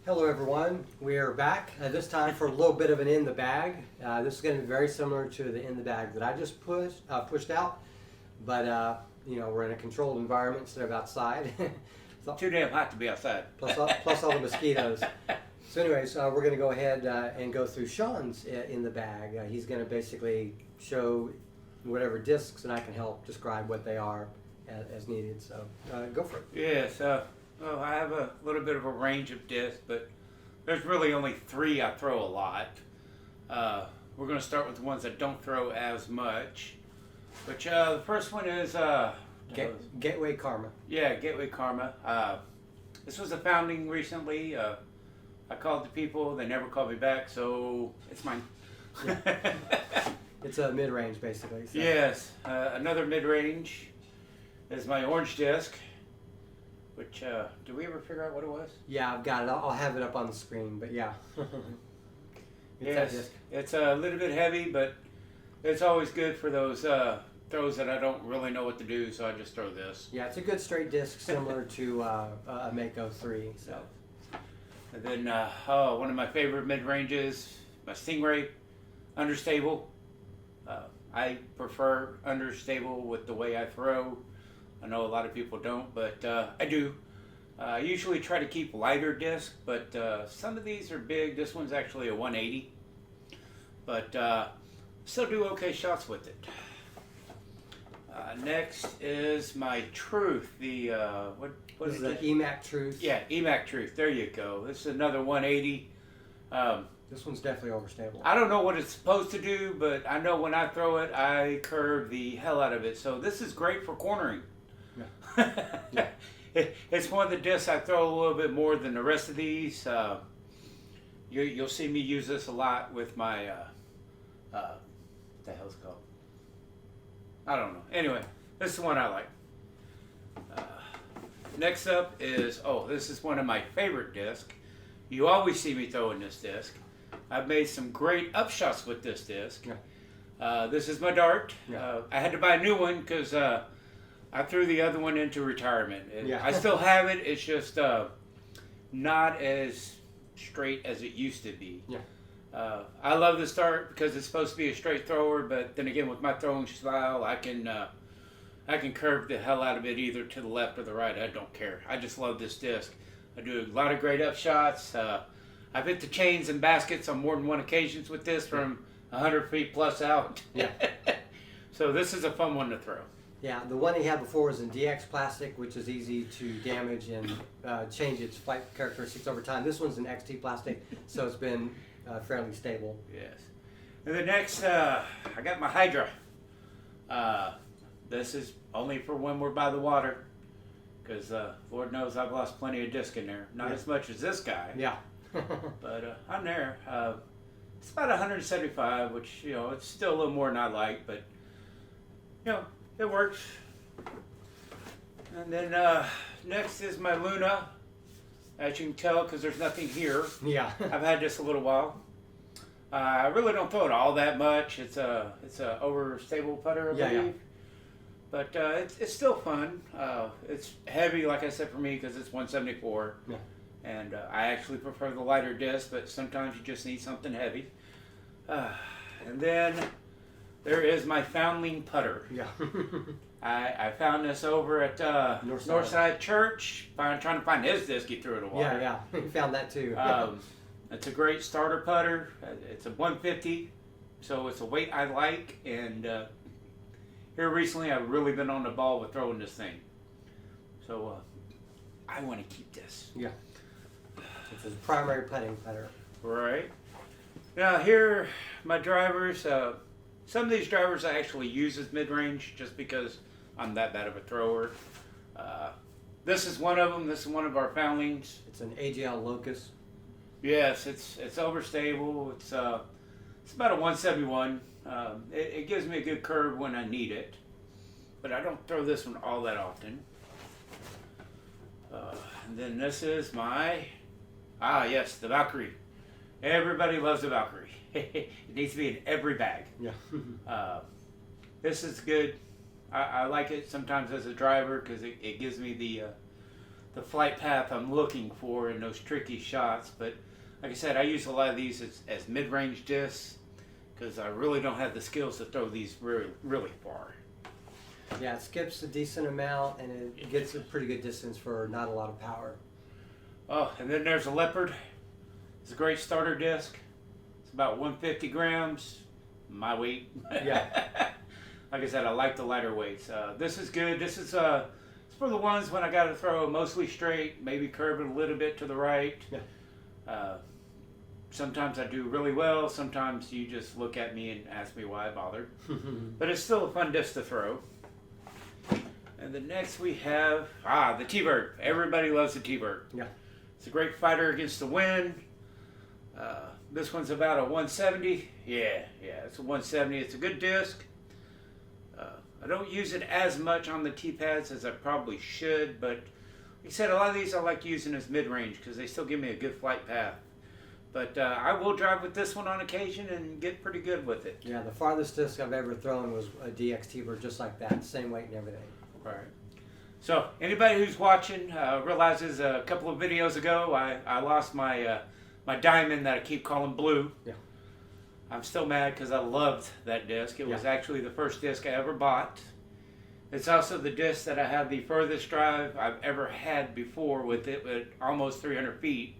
Hello everyone, we are back this time for a little bit of an in the bag. This is going to be very similar to the in the bag that I just pushed out, but you know, we're in a controlled environment instead of outside. Too damn hot to be outside. plus all the mosquitoes. So anyways, we're going to go ahead and go through Sean's in the bag. He's going to basically show whatever discs, and I can help describe what they are as needed. So go for it. Yes. Well, I have a little bit of a range of discs, but there's really only 3 I throw a lot. We're going to start with the ones that don't throw as much. Which the first one is Gateway Karma. Yeah, Gateway Karma. This was a founding recently. I called the people, they never called me back, so it's mine. Yeah. It's a mid-range basically. So. Yes, another mid-range is my orange disc. Which, did we ever figure out what it was? Yeah, I've got it. I'll have it up on the screen, but yeah. Yes, it's a little bit heavy, but it's always good for those throws that I don't really know what to do, so I just throw this. Yeah, it's a good straight disc similar to a Mako 3. So. And then, one of my favorite mid-ranges, my Stingray, understable. I prefer understable with the way I throw. I know a lot of people don't, but I do. I usually try to keep lighter disc, but some of these are big. This one's actually a 180, but still do okay shots with it. Next is my Truth. The what This is is it? an EMac Truth. Yeah, EMac Truth. There you go. This is another 180. This one's definitely overstable. I don't know what it's supposed to do, but I know when I throw it, I curve the hell out of it. So this is great for cornering. Yeah. It's one of the discs I throw a little bit more than the rest of these. You'll see me use this a lot with my what the hell's it called? I don't know. Anyway, this is the one I like. Next up is, this is one of my favorite discs. You always see me throwing this disc. I've made some great upshots with this disc. Yeah. This is my Dart. Yeah. I had to buy a new one because I threw the other one into retirement. Yeah. I still have it. It's just not as straight as it used to be. Yeah. I love this Dart because it's supposed to be a straight thrower, but then again, with my throwing style, I can curve the hell out of it either to the left or the right. I don't care. I just love this disc. I do a lot of great upshots. I've hit the chains and baskets on more than one occasions with this from 100 feet plus out. Yeah. So this is a fun one to throw. Yeah, the one he had before was in DX plastic, which is easy to damage and change its flight characteristics over time. This one's an XT plastic, so it's been fairly stable. Yes. And the next, I got my Hydra. This is only for when we're by the water, because Lord knows I've lost plenty of disc in there. Not as much as this guy. Yeah. But I'm there. It's about 175, which, you know, it's still a little more than I like, but, you know, it works. And then next is my Luna. As you can tell, because there's nothing here. Yeah. I've had this a little while. I really don't throw it all that much. It's a overstable putter, I believe. Yeah. But it's still fun. It's heavy, like I said, for me because it's 174. Yeah. And I actually prefer the lighter disc, but sometimes you just need something heavy. And then there is my Foundling putter. Yeah. I found this over at Northside Church. Trying to find his disc. He threw it in the water. Yeah, we found that too. It's a great starter putter. It's a 150, so it's a weight I like. And here recently, I've really been on the ball with throwing this thing. So I want to keep this. Yeah. It's his primary putting putter. Right. Now here, my drivers. Some of these drivers I actually use as mid-range just because I'm that bad of a thrower. This is one of them. This is one of our Foundlings. It's an AGL Locust. Yes, it's overstable. It's about a 171. It gives me a good curve when I need it, but I don't throw this one all that often. And then this is my yes, the Valkyrie. Everybody loves the Valkyrie. It needs to be in every bag. Yeah. This is good. I like it sometimes as a driver because it gives me the flight path I'm looking for in those tricky shots. But like I said, I use a lot of these as mid-range discs because I really don't have the skills to throw these really far. Yeah, it skips a decent amount and it gets a pretty good distance for not a lot of power. Oh, and then there's a Leopard. It's a great starter disc. It's about 150 grams, my weight. Yeah. Like I said, I like the lighter weights. This is good. This is it's for the ones when I got to throw mostly straight, maybe curve it a little bit to the right. Yeah. Sometimes I do really well. Sometimes you just look at me and ask me why I bothered. But it's still a fun disc to throw. And the next we have, the TeeBird. Everybody loves the TeeBird. Yeah. It's a great fighter against the wind. This one's about a 170. Yeah, it's a 170. It's a good disc. I don't use it as much on the T-pads as I probably should, but like I said, a lot of these I like using as mid-range because they still give me a good flight path. But I will drive with this one on occasion and get pretty good with it. Yeah, the farthest disc I've ever thrown was a DX TeeBird just like that, same weight and everything. Right. So anybody who's watching realizes a couple of videos ago I lost my my diamond that I keep calling blue. Yeah. I'm still mad because I loved that disc. It was actually the first disc I ever bought. It's also the disc that I had the furthest drive I've ever had before with it at almost 300 feet.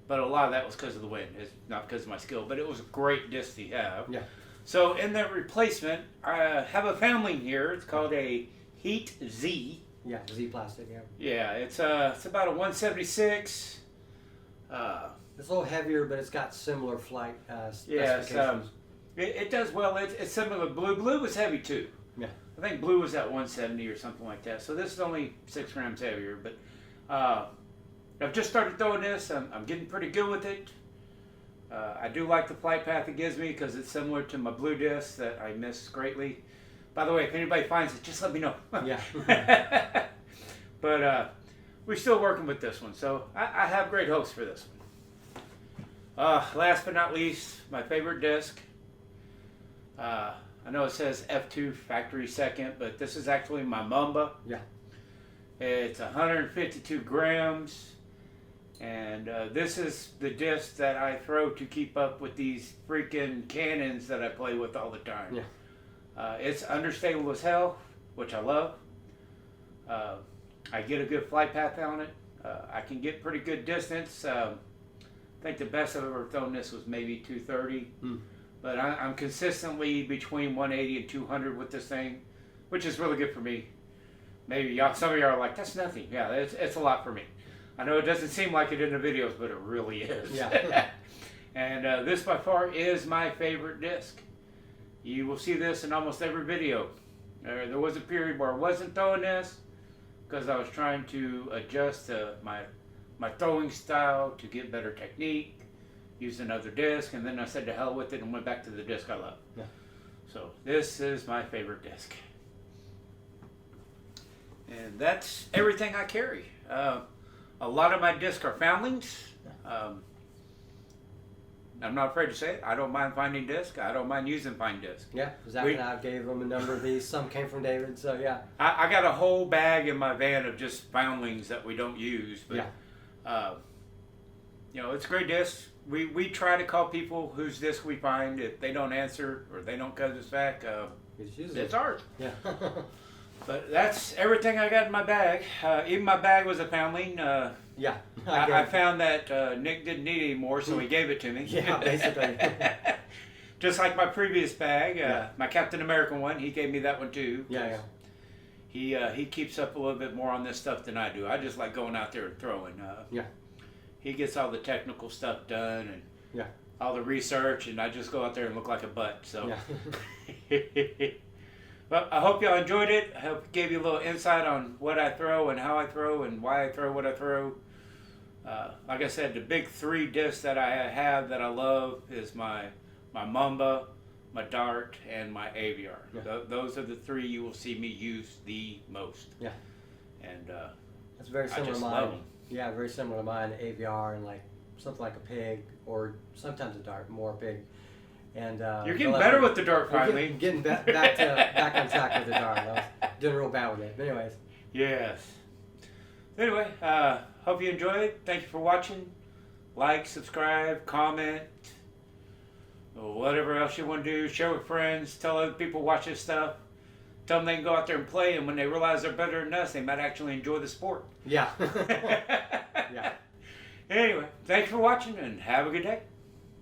But a lot of that was because of the wind. It's not because of my skill, but it was a great disc to have. Yeah. So in that replacement, I have a foundling here. It's called a Heat Z. Yeah, Z plastic, yeah. Yeah, it's about a 176. It's a little heavier, but it's got similar flight yeah, specifications. It does well. It's similar to blue. Blue was heavy too. Yeah. I think blue was at 170 or something like that. So this is only 6 grams heavier. But I've just started throwing this. I'm getting pretty good with it. I do like the flight path it gives me because it's similar to my blue disc that I miss greatly. By the way, if anybody finds it, just let me know. Yeah. But we're still working with this one, so I have great hopes for this one. Last but not least, my favorite disc. I know it says F2 factory second, but this is actually my Mamba. Yeah. It's 152 grams, and this is the disc that I throw to keep up with these freaking cannons that I play with all the time. Yeah. It's understable as hell, which I love. I get a good flight path on it. I can get pretty good distance. I think the best I've ever thrown this was maybe 230. But I'm consistently between 180 and 200 with this thing, which is really good for me. Maybe some of y'all are like, that's nothing. Yeah, it's a lot for me. I know it doesn't seem like it in the videos, but it really is. Yeah. And this by far is my favorite disc. You will see this in almost every video. There was a period where I wasn't throwing this because I was trying to adjust my throwing style to get better technique, use another disc, and then I said to hell with it and went back to the disc I love. Yeah. So this is my favorite disc. And that's everything I carry. A lot of my discs are foundlings. I'm not afraid to say it. I don't mind finding discs. I don't mind using fine discs. Yeah, Zach and I gave them a number of these. Some came from David, so yeah. I got a whole bag in my van of just foundlings that we don't use. But, you know, it's a great disc. We try to call people whose disc we find. If they don't answer or they don't call us back, it's ours. Yeah. But that's everything I got in my bag. Even my bag was a foundling. Yeah. I found that Nick didn't need it anymore, so he gave it to me. Yeah, basically. Just like my previous bag, my Captain America one, he gave me that one too. Yeah. He keeps up a little bit more on this stuff than I do. I just like going out there and throwing. He gets all the technical stuff done and all the research, and I just go out there and look like a butt. So. Well, I hope y'all enjoyed it. I hope it gave you a little insight on what I throw and how I throw and why I throw what I throw. Like I said, the big 3 discs that I have that I love is my Mamba, my Dart, and my Aviar. Those are the 3 you will see me use the most. Yeah. And that's very similar to mine. Yeah, very similar to mine, Aviar, and like something like a pig, or sometimes a Dart, more a pig. And you're getting better with the Dart finally. Getting back on track with the Dart. I was doing real bad with it. But anyways. Yes. Anyway, hope you enjoyed. Thank you for watching. Like, subscribe, comment, or whatever else you want to do. Share with friends. Tell other people watch this stuff. Tell them they can go out there and play, and when they realize they're better than us, they might actually enjoy the sport. Yeah. Yeah. Anyway, thanks for watching, and have a good day.